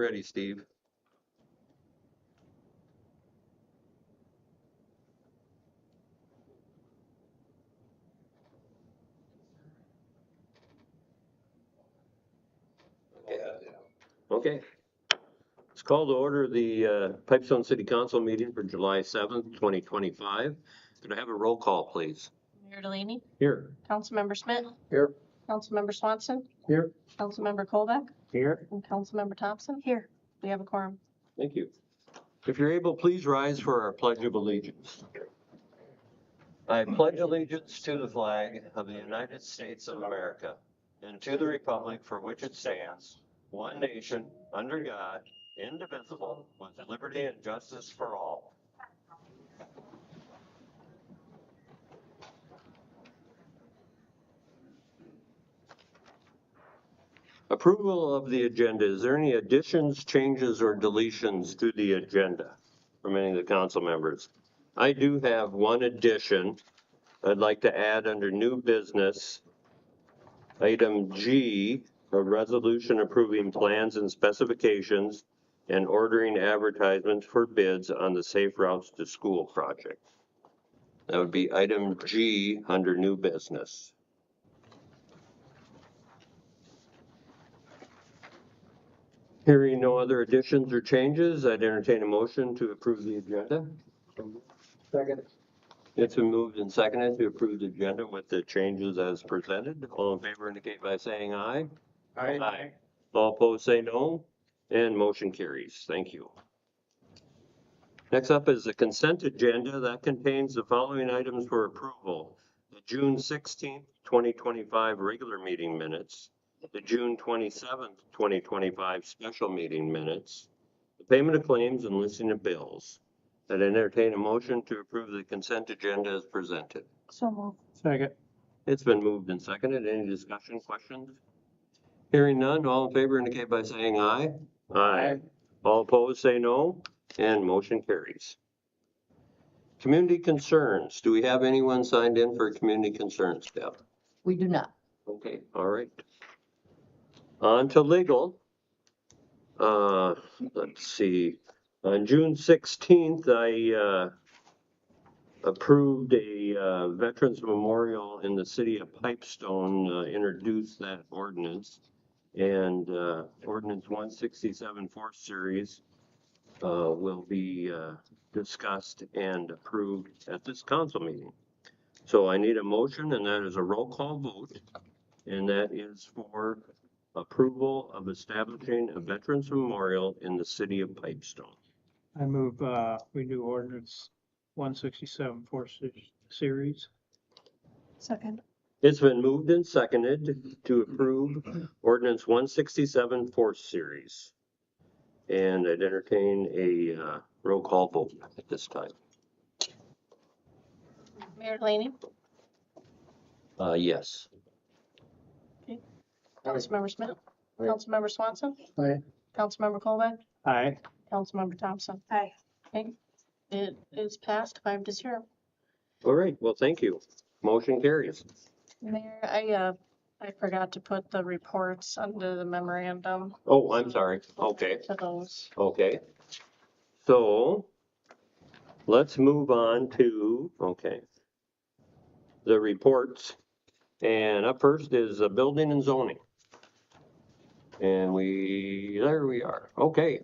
ready, Steve. Okay. Let's call to order the Pipestone City Council meeting for July 7th, 2025. Could I have a roll call, please? Mayor Delaney. Here. Councilmember Schmidt. Here. Councilmember Swanson. Here. Councilmember Kolbeck. Here. And Councilmember Thompson. Here. We have a quorum. Thank you. If you're able, please rise for our Pledge of Allegiance. I pledge allegiance to the flag of the United States of America and to the republic for which it stands, one nation, under God, indivisible, with liberty and justice for all. Approval of the agenda. Is there any additions, changes, or deletions to the agenda from any of the council members? I do have one addition. I'd like to add under new business, item G, a resolution approving plans and specifications and ordering advertisements for bids on the Safe Routes to School project. That would be item G under new business. Hearing no other additions or changes, I'd entertain a motion to approve the agenda. Second. It's been moved and seconded to approve the agenda with the changes as presented. All in favor indicate by saying aye. Aye. All opposed say no, and motion carries. Thank you. Next up is the consent agenda that contains the following items for approval. The June 16th, 2025 regular meeting minutes, the June 27th, 2025 special meeting minutes, the payment of claims and listing of bills. I'd entertain a motion to approve the consent agenda as presented. So moved. Second. It's been moved and seconded. Any discussion, questions? Hearing none, all in favor indicate by saying aye. Aye. All opposed say no, and motion carries. Community concerns. Do we have anyone signed in for community concerns, Deb? We do not. Okay, all right. On to legal. Let's see. On June 16th, I approved a Veterans Memorial in the city of Pipestone, introduced that ordinance. And ordinance 167 4th series will be discussed and approved at this council meeting. So I need a motion, and that is a roll call vote, and that is for approval of establishing a Veterans Memorial in the city of Pipestone. I move we do ordinance 167 4th series. Second. It's been moved and seconded to approve ordinance 167 4th series. And I'd entertain a roll call vote at this time. Mayor Delaney. Yes. Okay. Councilmember Schmidt. Aye. Councilmember Swanson. Aye. Councilmember Kolbeck. Aye. Councilmember Thompson. Aye. Okay. It is passed 5-0. All right. Well, thank you. Motion carries. Mayor, I forgot to put the reports under the memorandum. Oh, I'm sorry. Okay. To those. Okay. So let's move on to, the reports. And up first is building and zoning. And there we are. Okay.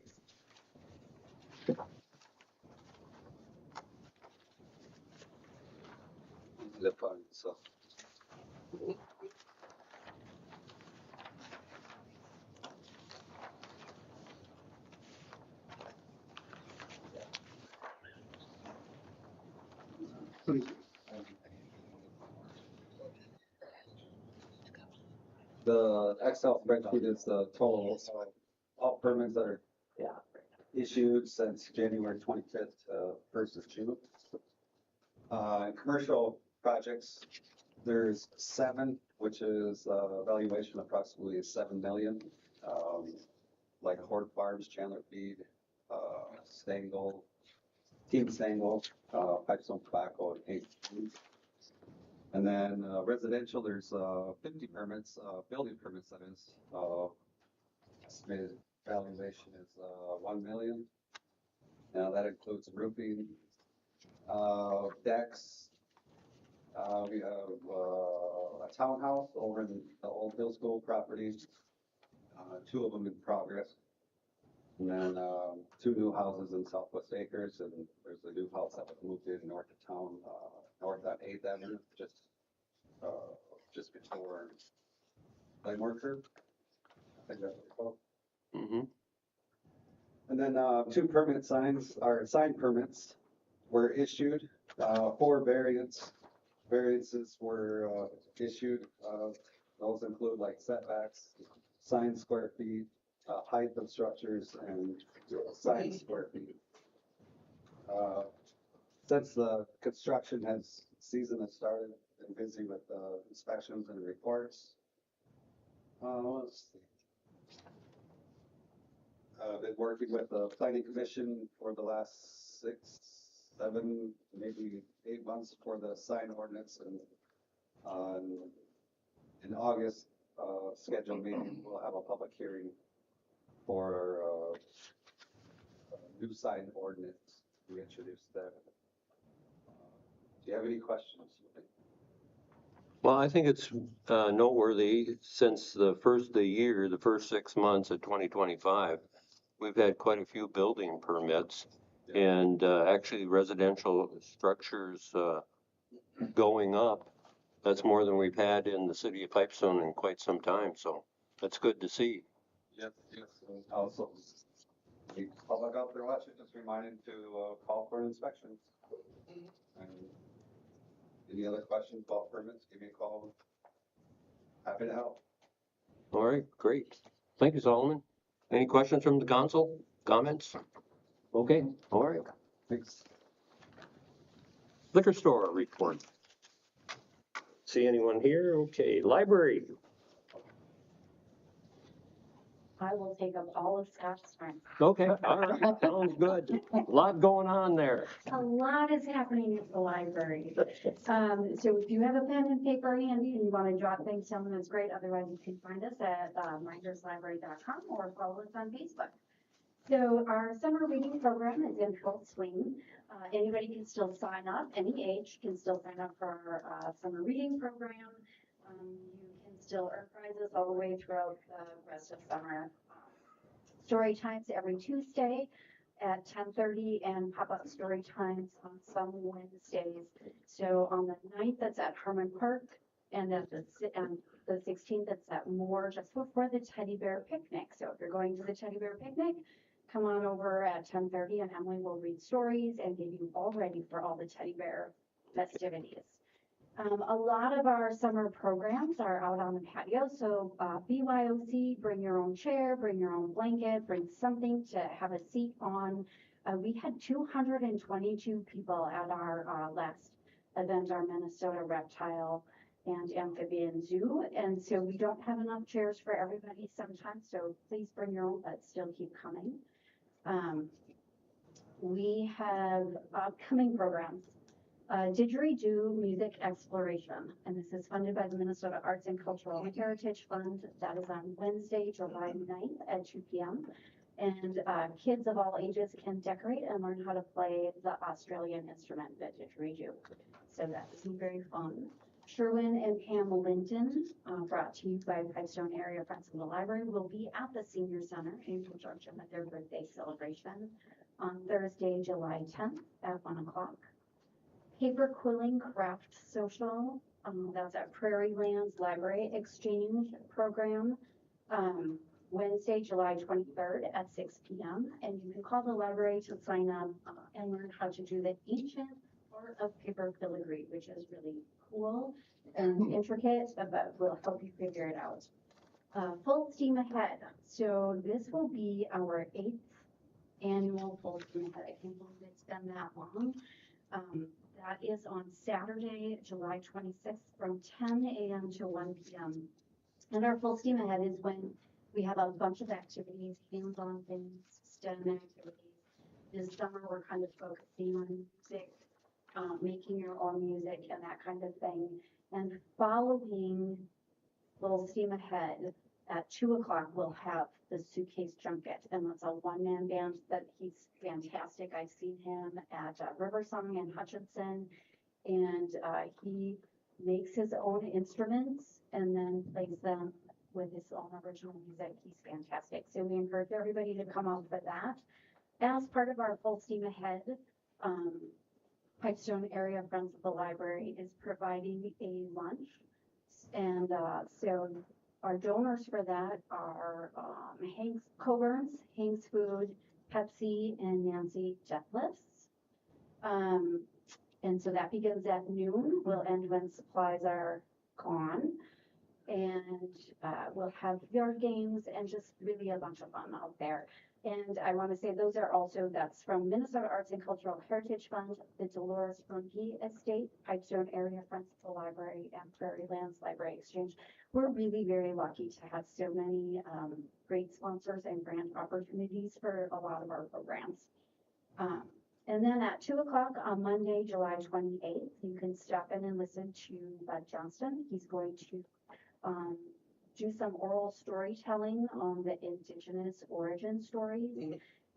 The fund, so. The Excel spreadsheet is the total all permits that are issued since January 25th, 1st of June. Commercial projects, there's 7, which is valuation approximately 7 million. Like Horde Farms, Chandler Feed, Stengel, Team Stengel, Pipestone Tobacco, and 8. And then residential, there's 50 permits, building permits, that is, estimated valuation is, 1 million. Now that includes roofing, decks. We have, a townhouse over in the old Hill School property, 2 of them in progress. And then, 2 new houses in Southwest Acres, and there's a new house that was moved in north of town, north on 8th Avenue, just before Landmark Curve. I think that's what it's called. Mhm. And then, 2 permanent signs, or sign permits were issued, 4 variances were, issued. Those include like setbacks, sign square feet, height of structures, and sign square feet. Since the construction season has started, been busy with, inspections and reports. Let's see. Been working with the planning commission for the last 6, 7, maybe 8 months for the sign ordinance, and in August, scheduled meeting, we'll have a public hearing for, a new sign ordinance. We introduced that. Do you have any questions? Well, I think it's noteworthy since the first year, the first 6 months of 2025, we've had quite a few building permits and actually residential structures going up. That's more than we've had in the city of Pipestone in quite some time, so that's good to see. Yes, yes. And also, the public out there watching, just reminded to call for an inspection. And any other questions about permits, give me a call. Happy to help. All right, great. Thank you, Solomon. Any questions from the council? Comments? Okay, all right. Thanks. Liquor store report. See anyone here? Okay, library. I will take up all of Scott's time. Okay, all right, sounds good. A lot going on there. A lot is happening at the library. So if you have a pen and paper handy and you want to jot things down, that's great. Otherwise, you can find us at minderslibrary.com or follow us on Facebook. So our summer reading program is in full swing. Anybody can still sign up, any age can still sign up for our summer reading program. You can still earn prizes all the way throughout the rest of summer. Story times every Tuesday at 10:30 and pop-up story times on some Wednesdays. So on the 9th, that's at Harmon Park, and at the 16th, that's at Moore, just before the teddy bear picnic. So if you're going to the teddy bear picnic, come on over at 10:30 and Emily will read stories and get you all ready for all the teddy bear festivities. A lot of our summer programs are out on the patio, so BYOC, bring your own chair, bring your own blanket, bring something to have a seat on. We had 222 people at our last event, our Minnesota Reptile and Amphibian Zoo, and so we don't have enough chairs for everybody sometimes, so please bring your own, but still keep coming. We have upcoming programs. Didgeridoo Music Exploration, and this is funded by the Minnesota Arts and Cultural Heritage Fund. That is on Wednesday, July 9th at 2 p.m. And kids of all ages can decorate and learn how to play the Australian instrument, the didgeridoo. So that is very fun. Sherwin and Pam Linton, brought to you by Pipestone Area Friends of the Library, will be at the Senior Center in conjunction with their birthday celebration on Thursday, July 10th at 1 o'clock. Paper Quilling Craft Social, that's at Prairie Lands Library Exchange Program, Wednesday, July 23rd at 6 p.m. And you can call the library to sign up and learn how to do the ancient art of paper filigree, which is really cool and intricate, but will help you figure it out. Full steam ahead. So this will be our 8th annual Full Steam Ahead. I can't believe it's been that long. That is on Saturday, July 26th from 10 a.m. to 1 p.m. And our Full Steam Ahead is when we have a bunch of activities, hands-on things, STEM activities. This summer, we're kind of focusing on music, making your own music and that kind of thing. And following Full Steam Ahead, at 2 o'clock, we'll have the Suitcase Junket, and that's a one-man band that he's fantastic. I've seen him at Riversong in Hutchinson, and he makes his own instruments and then plays them with his own original music. He's fantastic. So we encourage everybody to come out for that. As part of our Full Steam Ahead, Pipestone Area Friends of the Library is providing a lunch. And so our donors for that are Hank's Coburn's, Hank's Food, Pepsi, and Nancy Jetlifs. And so that begins at noon. Will end when supplies are gone. And we'll have yard games and just really a bunch of fun out there. And I want to say those are also, that's from Minnesota Arts and Cultural Heritage Fund, the Dolores Brunke Estate, Pipestone Area Friends of the Library, and Prairie Lands Library Exchange. We're really very lucky to have so many great sponsors and grant opportunities for a lot of our programs. And then at 2 o'clock on Monday, July 28th, you can stop in and listen to Bud Johnston. He's going to do some oral storytelling on the Indigenous origin stories.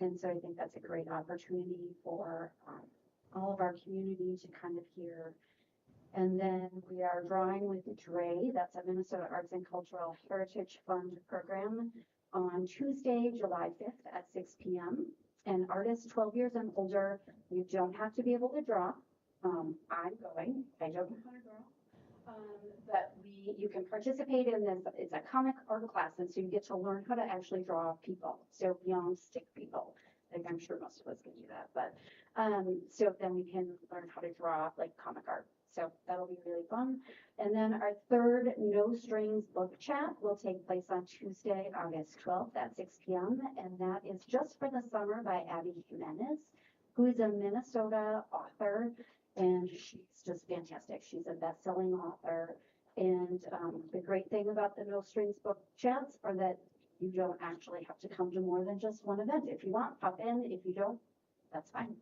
And so I think that's a great opportunity for all of our community to kind of hear. And then we are drawing with DRE, that's a Minnesota Arts and Cultural Heritage Fund program, on Tuesday, July 5th at 6 p.m. And artists 12 years and older, you don't have to be able to draw. I'm going, I don't know how to draw. But you can participate in this, it's a comic art class, and so you get to learn how to actually draw people, so beyond stick people. Like, I'm sure most of us can do that, but, so then we can learn how to draw like comic art. So that'll be really fun. And then our third No Strings book chat will take place on Tuesday, August 12th at 6 p.m. And that is Just for the Summer by Abby Jimenez, who is a Minnesota author. And she's just fantastic. She's a best-selling author. And the great thing about the No Strings book chats are that you don't actually have to come to more than just one event. If you want, pop in. If you don't, that's fine.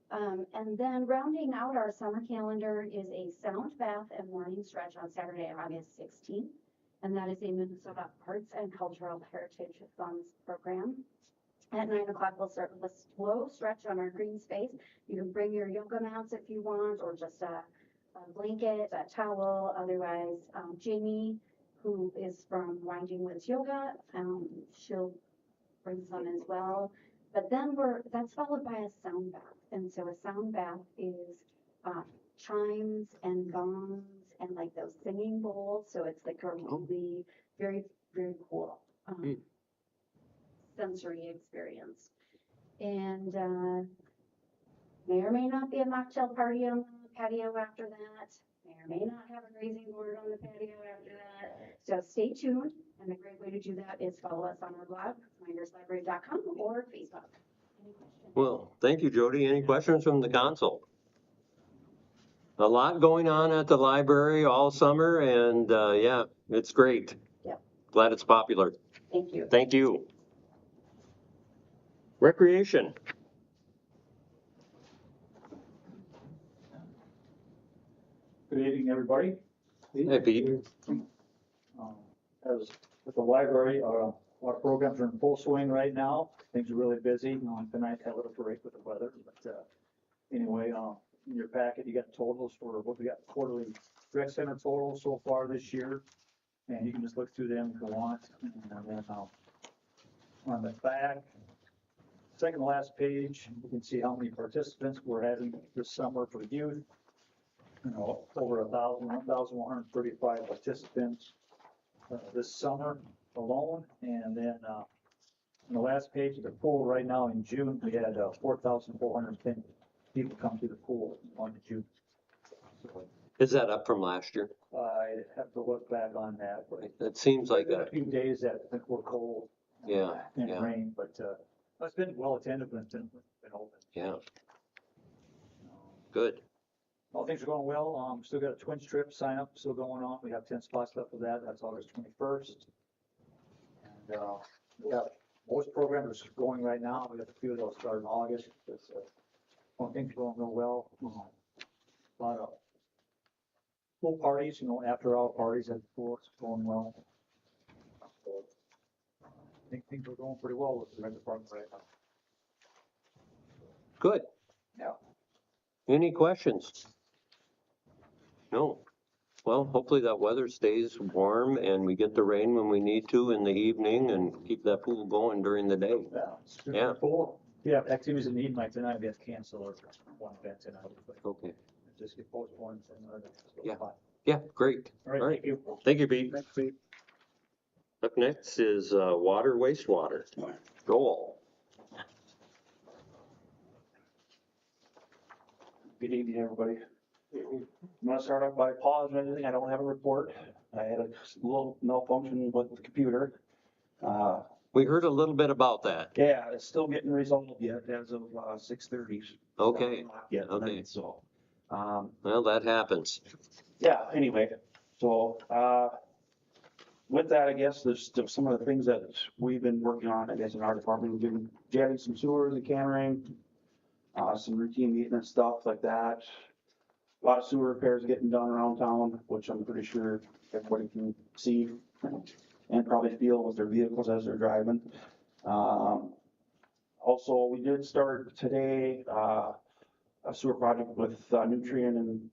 And then rounding out our summer calendar is a sound bath and morning stretch on Saturday, August 16th. And that is a Minnesota Arts and Cultural Heritage Funds program. At 9 o'clock, we'll start with a slow stretch on our green space. You can bring your yoga mats if you want, or just a blanket, a towel. Otherwise, Jamie, who is from Winding Woods Yoga, she'll bring some as well. But then that's followed by a sound bath. And so a sound bath is chimes and gongs and like those singing bowls. So it's like a really very, very cool sensory experience. And may or may not be a mocktail party on the patio after that. May or may not have a grazing board on the patio after that. So stay tuned. And a great way to do that is follow us on our blog, minderslibrary.com, or Facebook. Any questions? Well, thank you, Jody. Any questions from the council? A lot going on at the library all summer, and yeah, it's great. Yep. Glad it's popular. Thank you. Thank you. Recreation. Good evening, everybody. Hi, Pete. As with the library, our programs are in full swing right now. Things are really busy. Tonight had a little break with the weather, but anyway, in your packet, you got totals for what we got quarterly rec center totals so far this year. And you can just look through them if you want. And then on the back, second to last page, you can see how many participants we're having this summer for youth. You know, over 1,135 participants this summer alone. And then on the last page of the pool right now in June, we had 4,410 people come to the pool on June. So Is that up from last year? I have to look back on that. But It seems like a that. few days that I think were cold. Yeah, And yeah. rain, but it's been well attended, but it's been open. Yeah. Good. All things are going well. Still got a twins trip sign up still going on. We have 10 spots left for that. That's August 21st. And we have most programs are going right now. We have a few of those start in August. But all things are going real well. A lot of pool parties, you know, after all parties at the pool. It's going well. So I think things are going pretty well with the rec department right now. Good. Yeah. Any questions? No. Well, hopefully that weather stays warm and we get the rain when we need to in the evening and keep that pool going during the day. Yeah. It's been Yeah. cool. Yeah, activities in the evening tonight, we have to cancel one event tonight, but Okay. just get postponed for another. So, Yeah. fine. Yeah, great. All right, All right. thank you. Thank you, Pete. Next week. Up next is water wastewater. Joel. Good evening, everybody. I'm gonna start off by apologizing. I don't have a report. I had a little malfunction with the computer. We heard a little bit about that. Yeah, it's still getting resolved yet as of 6:30. Okay. Yeah, Okay. so, Well, that happens. yeah, anyway, so, with that, I guess there's some of the things that we've been working on, I guess, in our department. We've been jetting some sewers and cammering, some routine maintenance stuff like that. A lot of sewer repairs getting done around town, which I'm pretty sure everybody can see and probably feel with their vehicles as they're driving. Also, we did start today, a sewer project with Nutrien and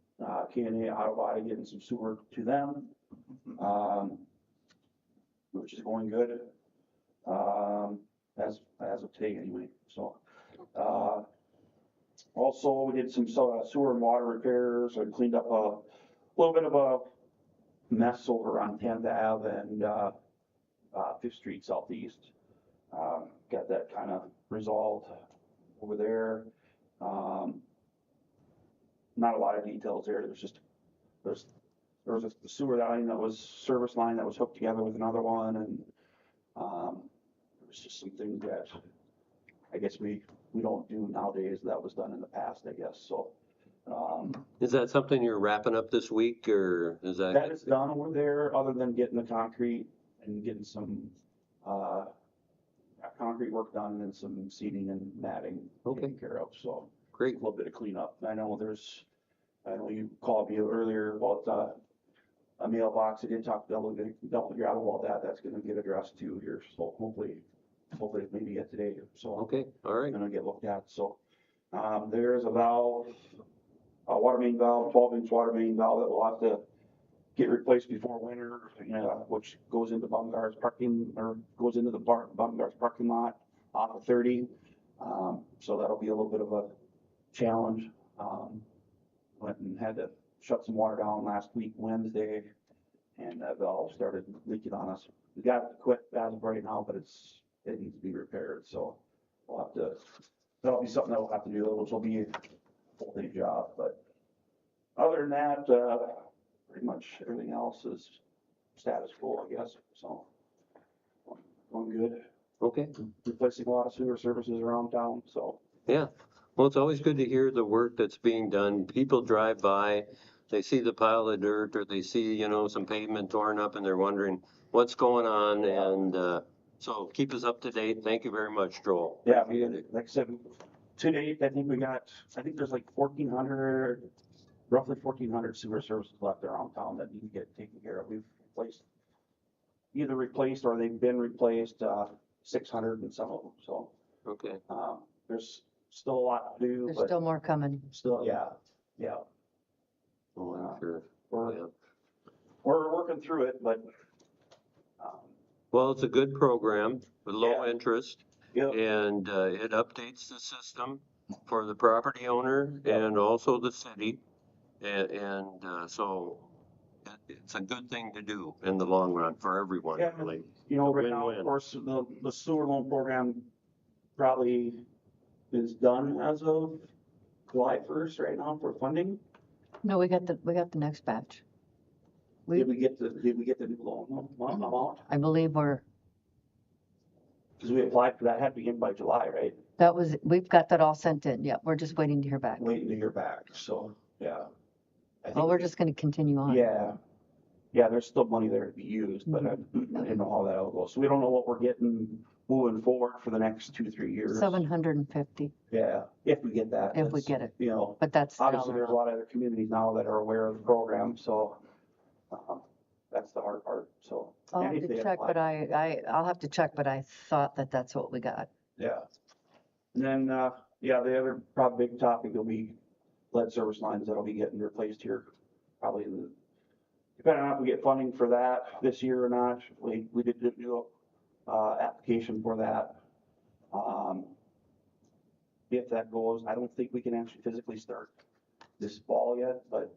K&A Auto Body, getting some sewer to them, which is going good, as of today anyway, so. Also, we did some sewer and water repairs and cleaned up a little bit of a mess over on 10th Ave and 5th Street Southeast. Got that kind of resolved over there. Not a lot of details there. There was a sewer line that was service line that was hooked together with another one, and there was just some things that I guess we don't do nowadays that was done in the past, I guess, so. Is that something you're wrapping up this week or is that? That is done over there, other than getting the concrete and getting some, concrete work done and then some seating and matting taken care of, so. Great. A little bit of cleanup. I know you called me earlier about, a mailbox. I did talk to Delta Gravel about that. That's gonna get addressed too here, so hopefully maybe yet today, so. Okay, all right. Gonna get looked at, so. There's a valve, a water main valve, 12-inch water main valve that will have to get replaced before winter, which goes into Bumgar's parking, or goes into the Bumgar's parking lot off of 30. So that'll be a little bit of a challenge. Went and had to shut some water down last week, Wednesday, and that valve started leaking on us. We got it quit as of right now, but it needs to be repaired, so that'll be something that we'll have to do, which will be a full-day job, but other than that, pretty much everything else is status quo, I guess, so. Going good. Okay. Replacing a lot of sewer services around town, so. Yeah. Well, it's always good to hear the work that's being done. People drive by, they see the pile of dirt or they see, some pavement torn up and they're wondering what's going on. And so keep us up to date. Thank you very much, Joel. Yeah, like I said, to date, I think there's like roughly 1,400 sewer services left around town that need to get taken care of. We've either replaced or they've been replaced, 600 in some of them, so. Okay. There's still a lot to do, There's but still more coming. still, yeah. Oh, I'm sure. We're, Yeah. we're working through it, but, Well, it's a good program with low Yeah. interest yeah, and it updates the system for the property owner and also the city. And so it's a good thing to do in the long run for everyone, Yeah. really. right now, Win-win. of course, the sewer loan program probably is done as of July 1st right now for funding. No, we got the next batch. Did we get the new loan amount? I believe Because we applied for that, had to be in by July, right? we've got that all sent in. Yeah, we're just waiting to hear back. Waiting to hear back, so, yeah. I Well, think we're just gonna continue on. Yeah, there's still money there to be used, but I didn't know how that'll go. So we don't know what we're getting moving forward for the next 2-3 years. 750, Yeah, if we get that. if we That's, get it, You know, but that's. obviously there's a lot of other communities now that are aware of the program, so that's the hard part, so. I'll have and if to they check, apply- but I'll have to check, but I thought that that's what we got. Yeah. And then, yeah, the other probably big topic will be lead service lines that'll be getting replaced here, probably in the, depending on if we get funding for that this year or not. We did do a, application for that. If that goes, I don't think we can actually physically start this fall yet, but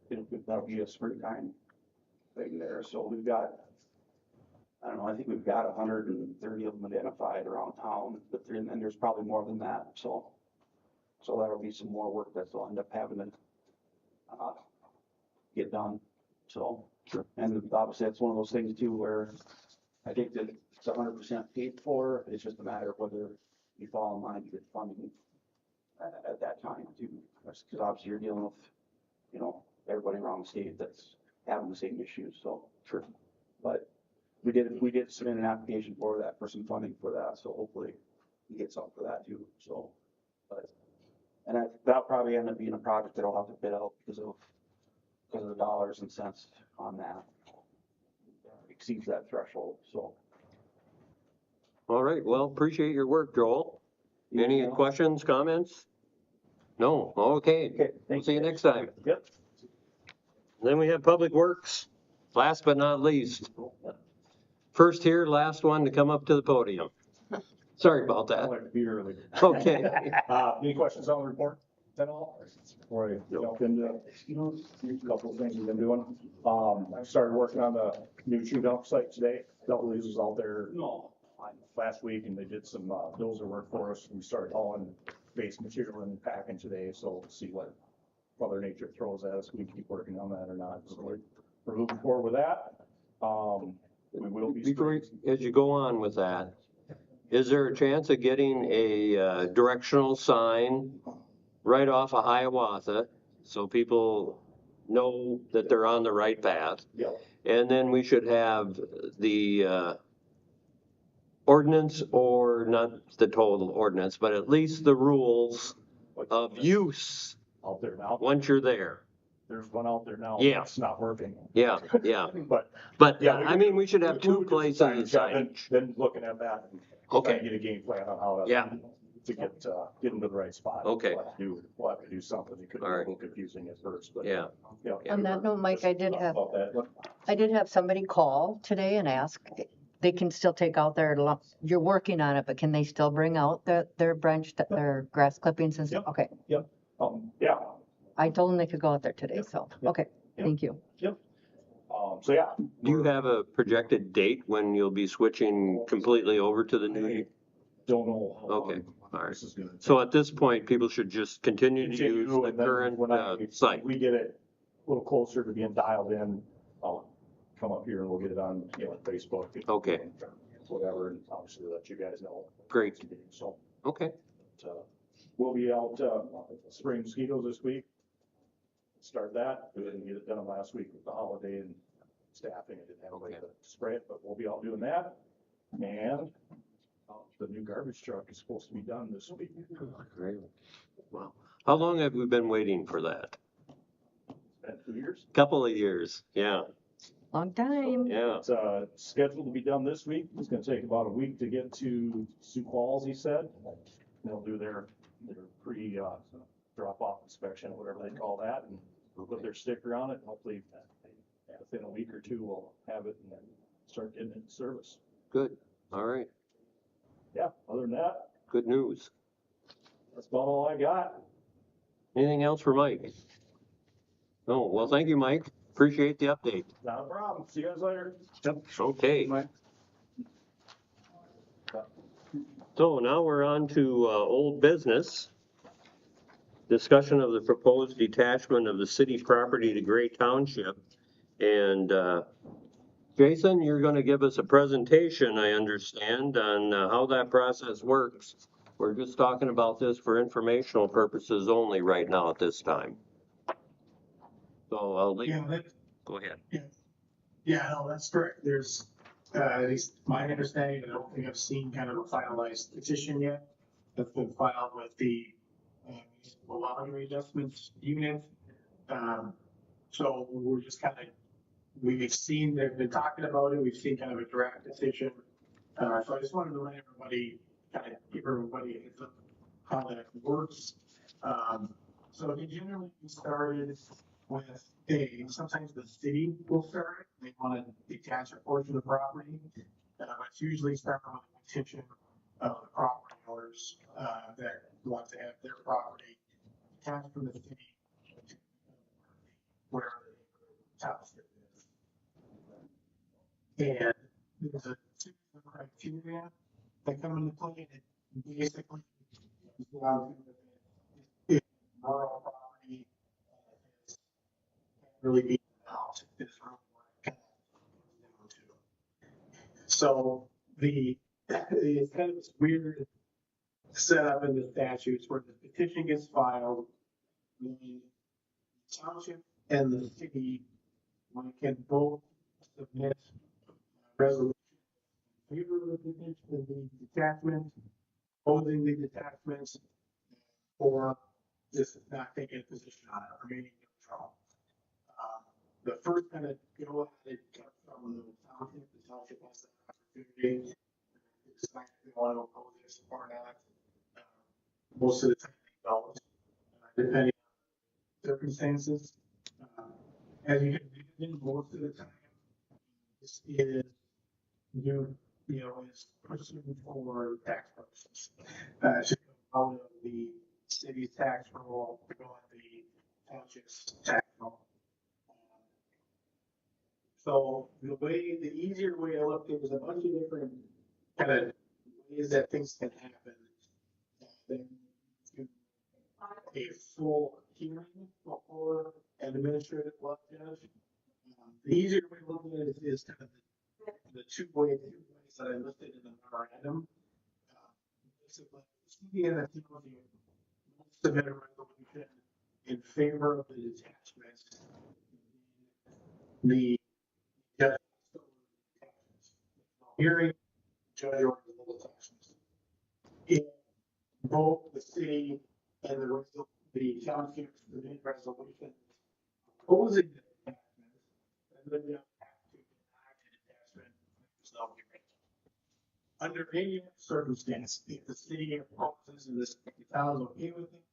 that'll be a springtime thing there. So we've got, I don't know, I think we've got 130 of them identified around town, but and there's probably more than that, so that'll be some more work that they'll end up having to get done, so. And obviously, that's one of those things too, where I think that it's 100% paid for, it's just a matter of whether you fall in line to get funding at that time too, because obviously you're dealing with, you know, everybody around the state that's having the same issues, so. Sure. But we did submit an application for that, for some funding for that, so hopefully we get some for that too, so. But, and that'll probably end up being a project that I'll have to bid out because of the dollars and cents on that. Exceeds that threshold, so. All right, well, appreciate your work, Joel. Any questions, comments? No, okay. Okay, We'll thank see you next time. Yep. Then we have Public Works, last but not least. First here, last one to come up to the podium. Sorry about I that. like to be early. Okay. Any questions on the report at all? Before I jump into, a couple of things we've been doing. I started working on the new tree dump site today. Double E's was out there last week and they did some dozer work for us. We started hauling base material and packing today, so we'll see what Mother Nature throws at us. We keep working on that or not. So we're moving forward with that. We will be. Before, as you go on with that, is there a chance of getting a directional sign right off of Hiawatha so people know that they're on the right path? Yeah. And then we should have the ordinance, or not the total ordinance, but at least the rules of use Out there now. once you're there. There's one out there now. Yeah. It's not working. Yeah, yeah. But But, we I mean, we should have we two would do places some of signage. signage. Then looking at that and Okay. trying to get a game plan on how to. Yeah. To get into the right spot. Okay. We'll have to do something. It could be All a right. little confusing at first, but. Yeah. On that note, Mike, I did have About that. somebody call today and ask, they can still take out their, you're working on it, but can they still bring out their branch, their grass clippings and stuff? Yep. Okay. Yeah, I told them they could go out there today, so, Yep. okay, Yep. thank you. so yeah. Do you have a projected date when you'll be switching completely over to the new? I don't know. how long Okay, all right. This is gonna take. So at this point, people should just continue to use Continue, the and then current when site. we get it a little closer to being dialed in, I'll come up here and we'll get it on, Facebook. and Okay. Whatever, and obviously let you guys know. Great. So, Okay, we'll be out, spraying mosquitoes this week. Start that. We didn't get it done last week with the holiday and staffing. I didn't have a way to spray it, but we'll be out doing that. And the new garbage truck is supposed to be done this week. great. Wow. How long have we been waiting for that? Been 2 years. Couple of years, yeah, Long time. yeah. It's scheduled to be done this week. It's gonna take about a week to get to Sioux Falls, he said. They'll do their pre, drop off inspection, whatever they call that, and put their sticker on it. Hopefully, within a week or two, we'll have it and then start getting it in service. Good, all right, Yeah, other than that, good news. that's about all I got. Anything else for Mike? No, well, thank you, Mike. Appreciate the update. Not a problem. See you guys later. Okay. So now we're on to old business. Discussion of the proposed detachment of the city property to Gray Township. And Jason, you're going to give us a presentation, I understand, on how that process works. We're just talking about this for informational purposes only right now at this time. So I'll leave. Yeah, Go ahead. yeah, no, that's correct. There's, at least my understanding, I don't think I've seen kind of a finalized petition yet that's been filed with the boundary adjustments unit. So we're just kind of we've seen, they've been talking about it, we've seen kind of a draft decision. So I just wanted to let everybody, kind of give everybody a heads up how that works. So it generally started with sometimes the city will start it. They want to detach a portion of the property. But it's usually started with a petition of the property owners, that want to have their property detached from the city where the township is. And there's a series of criteria that come into play that basically if rural property is really being developed, is really what it comes down to. So it's kind of this weird setup in the statutes where the petition gets filed, the township and the city can both submit resolution in favor of the petition, the detachment, opposing the detachments, or just not taking a position on it, remaining neutral. The first kind of go at it comes from the township has the opportunity to decide if they want to oppose this or not. Most of the time they don't, depending on circumstances. As you can imagine, most of the time, this is is pursued for tax purposes. Should come out of the city's tax roll, to go on the township's tax roll. So the easier way to look, there's a bunch of different kind of ways that things can happen. Then to a full hearing before an administrative law judge. The easier way to look at it is kind of the two ways that I listed in the memorandum. Basically, CDNFT must submit a resolution in favor of the detachments. The judge hearing judge orders the detachments. If both the city and the township submit resolution opposing the detachments, then they have to deny the detachment. There's no hearing. Under any circumstance, if the city opposes and the town is okay with it,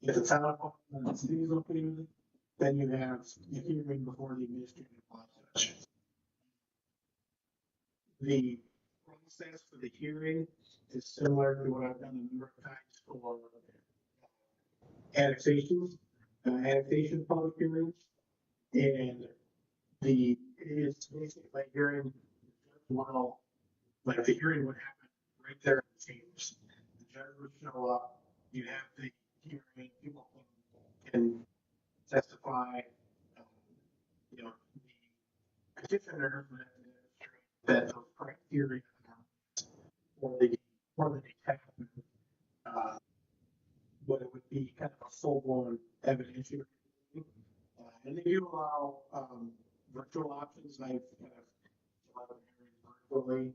if the town opposes and the city is okay with it, then you have a hearing before the administrative law judge. The process for the hearing is similar to what I've done a number of times for annexations, annexation public hearings, and it's basically like hearing, well, like the hearing would happen right there in the chambers. The judge would show up, you have the hearing, people can testify, the petitioner would have to demonstrate that those criteria for the detachment, but it would be kind of a full-blown evidentiary. And they do allow virtual options. I've kind of allowed hearings virtually.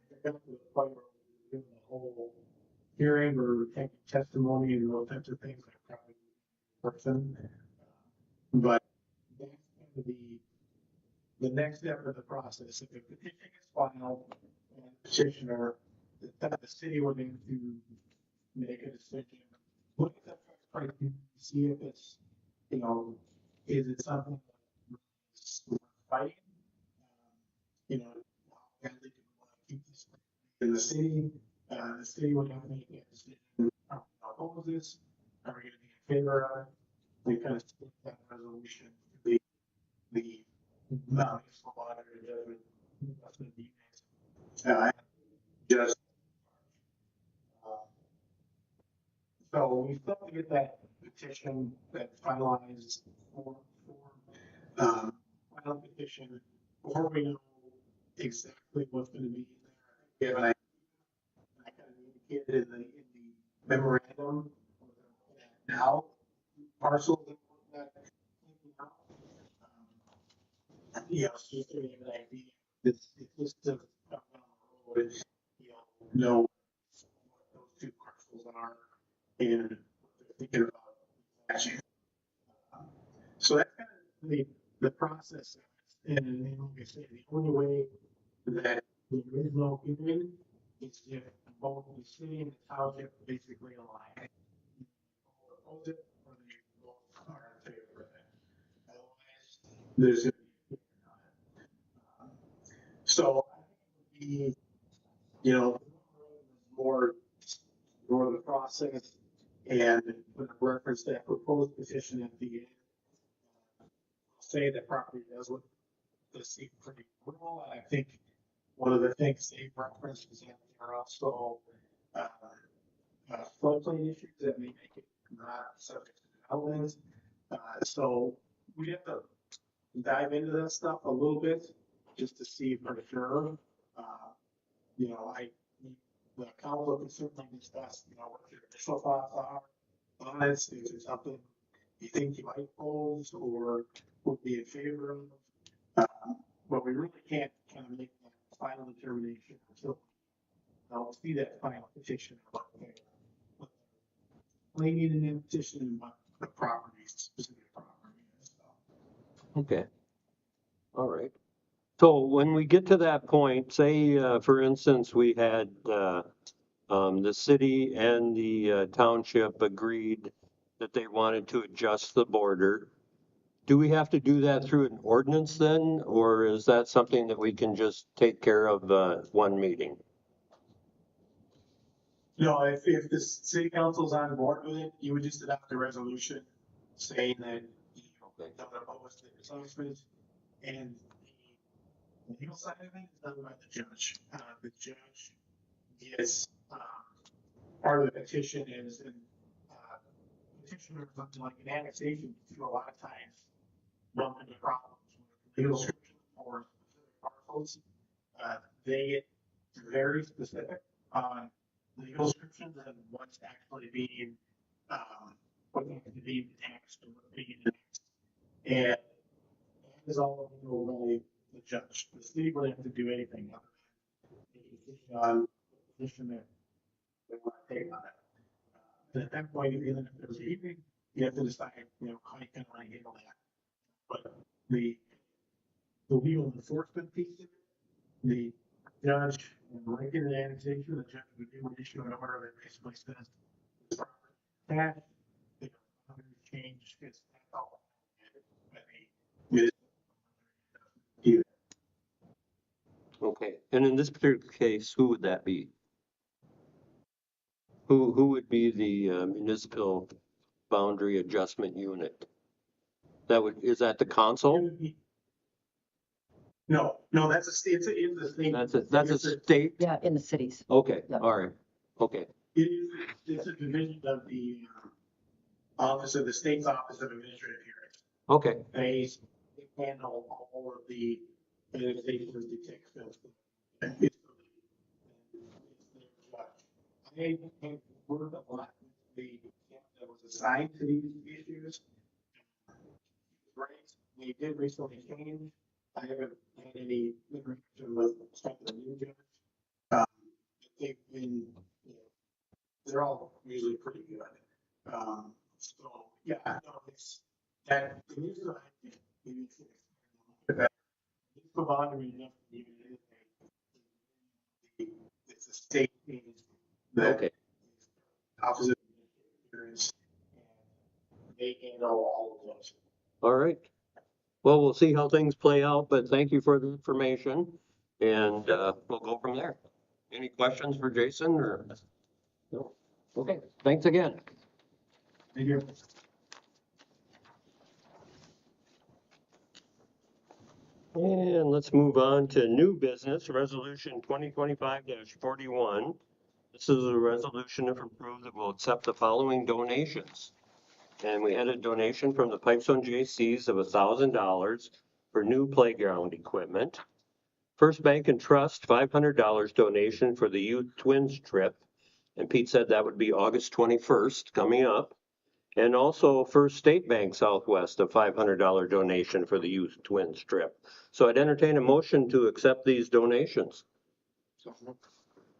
They're going to the point where we're doing the whole hearing or taking testimony and those types of things. Like probably person, but that's kind of the next step of the process. If a petition is filed and the petitioner, the city would need to make a decision. Look at the criteria, see if it's, is it something that's worth fighting? How badly do we want to keep this in the city? The city would have to make a decision. Are we going to oppose this? Are we going to be in favor of it? We kind of split that resolution to the municipal auditor judgment. That's going to be just so we still have to get that petition, that finalized final petition before we know exactly what's going to be in there. Yeah, I kind of indicated in the memorandum now parcels that we're not taking out. It's just to give an idea. It's just to come down the road, know what those two parcels are and what they're thinking about. So that's kind of the process. And like I said, the only way that the original hearing is if both the city and the township basically align. Oppose it, or they both are in favor of it. Otherwise, there's gonna be a hearing on it. So, the, you know, more the process and with reference to that proposed petition at the end. Say that property does look to seem pretty rural. I think one of the things they referenced is that there are also floodplain issues that may make it not subject to development. So we have to dive into that stuff a little bit just to see for sure. You know, the council can certainly discuss, you know, what your initial thoughts are on it, if it's something you think you might oppose or would be in favor of. But we really can't kind of make that final determination until I'll see that final petition. We need an petition and what the property, specific property is. So. Okay. All right. So when we get to that point, say, for instance, we had, the city and the township agreed that they wanted to adjust the border. Do we have to do that through an ordinance then, or is that something that we can just take care of one meeting? No, if the city council's on board with it, you would just adopt a resolution saying that you don't oppose the adjustment, and the legal side of it is done by the judge. The judge gets part of the petition is in petitioner something like an annexation through a lot of times run into problems with legal description or parcels. They get very specific on legal descriptions and what's actually being what's actually being taxed or what's being annexed. And that is all legal by the judge. The city wouldn't have to do anything other than make a decision on the position that they want to take on it. And at that point, even if there's a hearing, you have to decide, you know, how you can want to handle that. But the legal enforcement piece of it, the judge, like in an annexation, the judge would do an issue an order that basically says this property tax, the boundary change is all. Okay. And in this particular case, who would that be? Who would be the municipal boundary adjustment unit? Is that the council? No, that's a state, it's a state. That's a state? Yeah, in the cities. Okay, Yeah. all right, okay. It's a division of the office of the state's office of administrative hearings. Okay, They handle all of the annexations, the tax bills. I have worked a lot with the that was assigned to these issues. Right, we did recently change. I haven't had any interaction with some of the new judges. They've been, you know, they're all usually pretty good. So yeah, no, it's that the new side, maybe it's the boundary enough to even it's a state thing that okay. office of experience and they handle all of those. All right. Well, we'll see how things play out, but thank you for the information and we'll go from there. Any questions for Jason or? No? Okay, thanks again. Thank you. And let's move on to new business, resolution 2025-41. This is a resolution if approved that will accept the following donations. And we had a donation from the Pipestone JCs of $1,000 for new playground equipment. First Bank and Trust, $500 donation for the youth twins trip. And Pete said that would be August 21st coming up. And also First State Bank Southwest, a $500 donation for the youth twins trip. So I'd entertain a motion to accept these donations.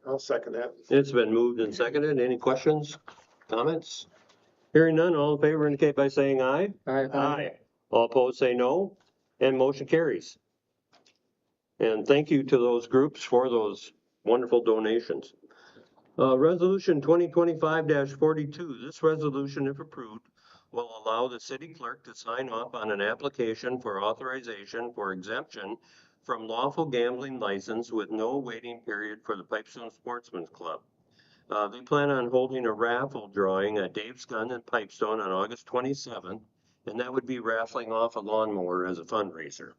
I'll second that. It's been moved and seconded. Any questions, comments? Hearing none, all in favor indicate by saying aye. Aye. All opposed say no, and motion carries. And thank you to those groups for those wonderful donations. Resolution 2025-42, this resolution, if approved, will allow the city clerk to sign off on an application for authorization for exemption from lawful gambling license with no waiting period for the Pipestone Sportsman's Club. They plan on holding a raffle drawing at Dave's Gun in Pipestone on August 27th, and that would be raffling off a lawnmower as a fundraiser.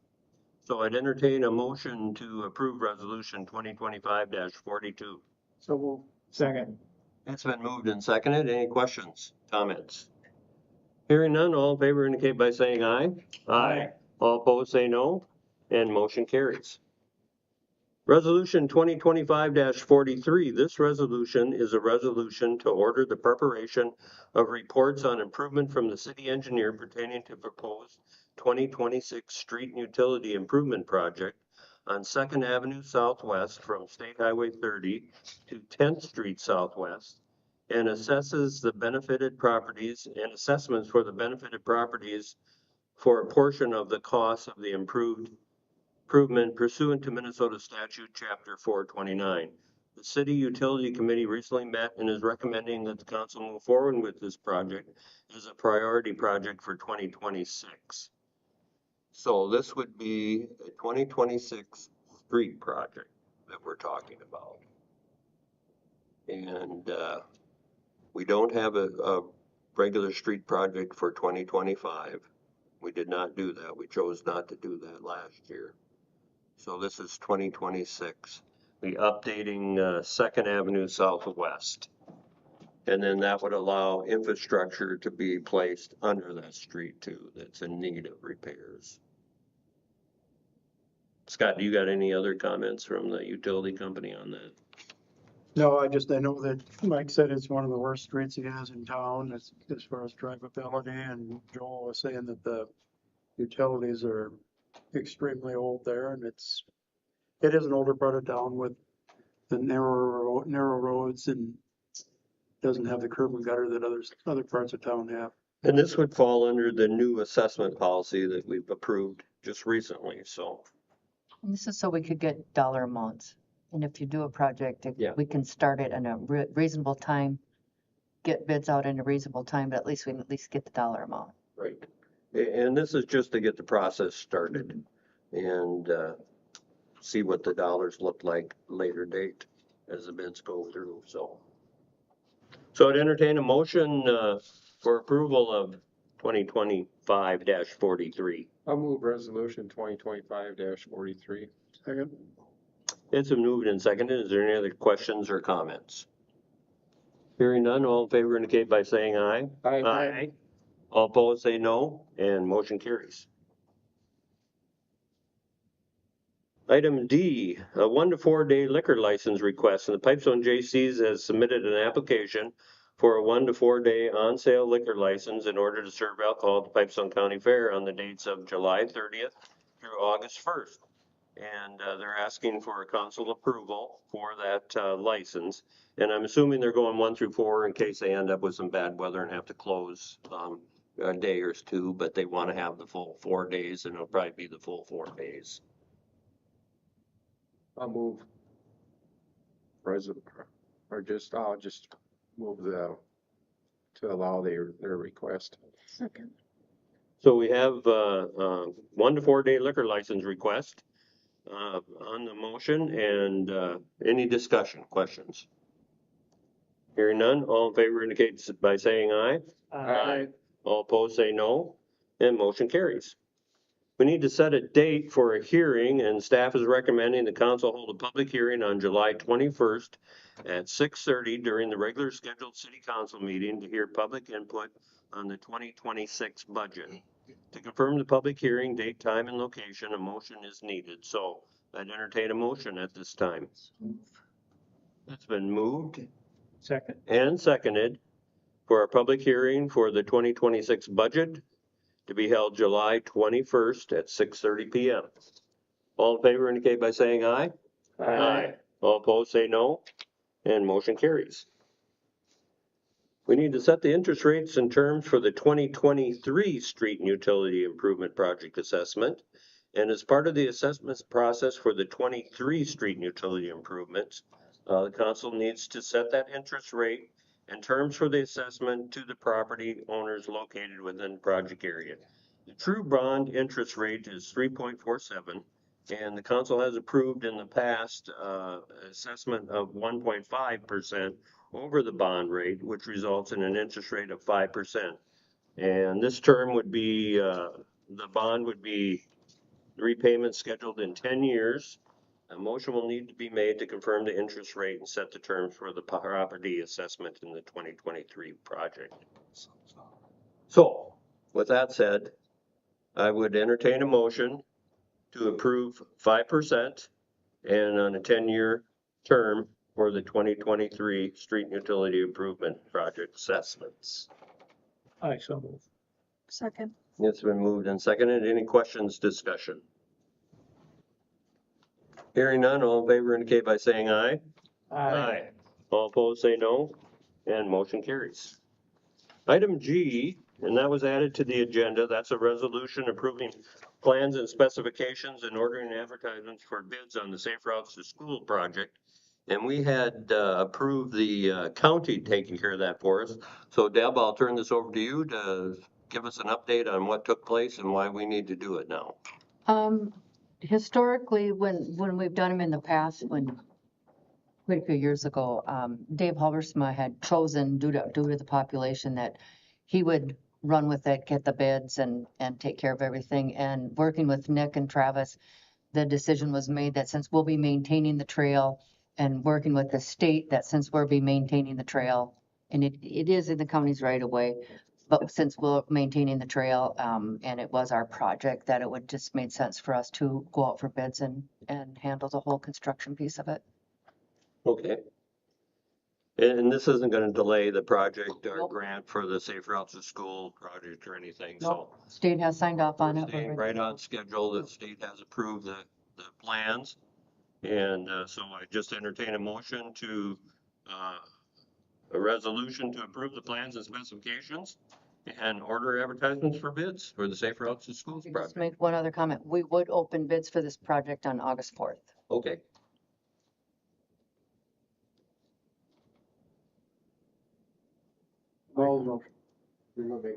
So I'd entertain a motion to approve resolution 2025-42. So we'll second. It's been moved and seconded. Any questions, comments? Hearing none, all in favor indicate by saying aye. Aye. All opposed say no, and motion carries. Resolution 2025-43, this resolution is a resolution to order the preparation of reports on improvement from the city engineer pertaining to proposed 2026 street and utility improvement project on 2nd Avenue Southwest from State Highway 30 to 10th Street Southwest, and assesses the benefited properties and assessments for the benefited properties for a portion of the cost of the improvement pursuant to Minnesota Statute Chapter 429. The City Utility Committee recently met and is recommending that the council move forward with this project as a priority project for 2026. So this would be a 2026 street project that we're talking about. And we don't have a regular street project for 2025. We did not do that. We chose not to do that last year. So this is 2026, the updating 2nd Avenue Southwest. And then that would allow infrastructure to be placed under that street too, that's in need of repairs. Scott, do you got any other comments from the utility company on that? No, I know that Mike said it's one of the worst streets he has in town as far as drivability, and Joel was saying that the utilities are extremely old there, and it is an older part of town with the narrow roads, and doesn't have the curb and gutter that other parts of town have. And this would fall under the new assessment policy that we've approved just recently, so. And this is so we could get dollar amounts. And if you do a project, Yeah. we can start it in a reasonable time, get bids out in a reasonable time, but at least we can at least get the dollar amount. Right. And this is just to get the process started and see what the dollars look like later date as the bids go through, so. So I'd entertain a motion for approval of 2025-43. I'll move resolution 2025-43. Second. It's been moved and seconded. Is there any other questions or comments? Hearing none, all in favor indicate by saying aye. Aye. All opposed say no, and motion carries. Item D, a 1 to 4 day liquor license request, and the Pipestone J.C.'s has submitted an application for a 1 to 4 day on sale liquor license in order to serve alcohol at the Pipestone County Fair on the dates of July 30th through August 1st. And they're asking for a council approval for that license. And I'm assuming they're going 1 through 4 in case they end up with some bad weather and have to close a day or two, but they want to have the full 4 days, and it'll probably be the full 4 days. I'll move. President, or I'll just move to allow their request. Second. So we have 1 to 4 day liquor license request on the motion, and any discussion, questions? Hearing none, all in favor indicates by saying aye. Aye. All opposed say no, and motion carries. We need to set a date for a hearing, and staff is recommending the council hold a public hearing on July 21st at 6:30 during the regular scheduled city council meeting to hear public input on the 2026 budget. To confirm the public hearing date, time, and location, a motion is needed. So I'd entertain a motion at this time. It's been moved Second. and seconded for a public hearing for the 2026 budget to be held July 21st at 6:30 p.m. All in favor indicate by saying aye. Aye. All opposed say no, and motion carries. We need to set the interest rates and terms for the 2023 street and utility improvement project assessment. And as part of the assessment process for the 23 street and utility improvements, the council needs to set that interest rate and terms for the assessment to the property owners located within the project area. The true bond interest rate is 3.47, and the council has approved in the past assessment of 1.5% over the bond rate, which results in an interest rate of 5%. And this term would be, the bond would be repayment scheduled in 10 years. A motion will need to be made to confirm the interest rate and set the terms for the property assessment in the 2023 project. So, with that said, I would entertain a motion to approve 5% and on a 10-year term for the 2023 street and utility improvement project assessments. I so move. Second. It's been moved and seconded. Any questions, discussion? Hearing none, all in favor indicate by saying aye. All opposed say no, and motion carries. Item G, and that was added to the agenda, that's a resolution approving plans and specifications and ordering advertisements for bids on the Safe Routes to School project. And we had approved the county taking care of that for us. So Deb, I'll turn this over to you to give us an update on what took place and why we need to do it now. Historically, when we've done them in the past, quite a few years ago, Dave Halbersma had chosen, due to the population, that he would run with it, get the bids and take care of everything. And working with Nick and Travis, the decision was made that since we'll be maintaining the trail and working with the state, that since we'll be maintaining the trail, and it is in the county's right of way, but since we're maintaining the trail, and it was our project, that it would just made sense for us to go out for bids and handle the whole construction piece of it. Okay. And this isn't gonna delay the project or Nope. grant for the Safe Routes to School project or anything, so. Nope. State has signed off on We're it. staying right on schedule. The state has approved the plans. And so I just entertain a motion to, a resolution to approve the plans and specifications and order advertisements for bids for the Safe Routes to Schools Just project. make one other comment. We would open bids for this project on August 4th. Okay.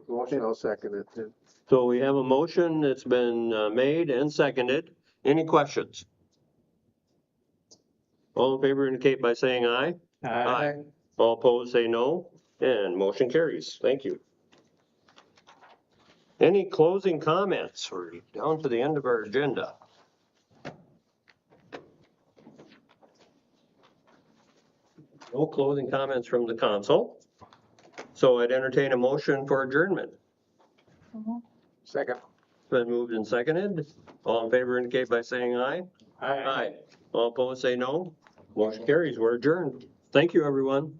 Motion, I'll second it then. So we have a motion that's been made and seconded. Any questions? All in favor indicate by saying aye. Aye. All opposed say no, and motion carries. Thank you. Any closing comments? We're down to the end of our agenda. No closing comments from the council. So I'd entertain a motion for adjournment. Second. Been moved and seconded. All in favor indicate by saying aye. Aye. All opposed say no. Motion carries. We're adjourned. Thank you, everyone.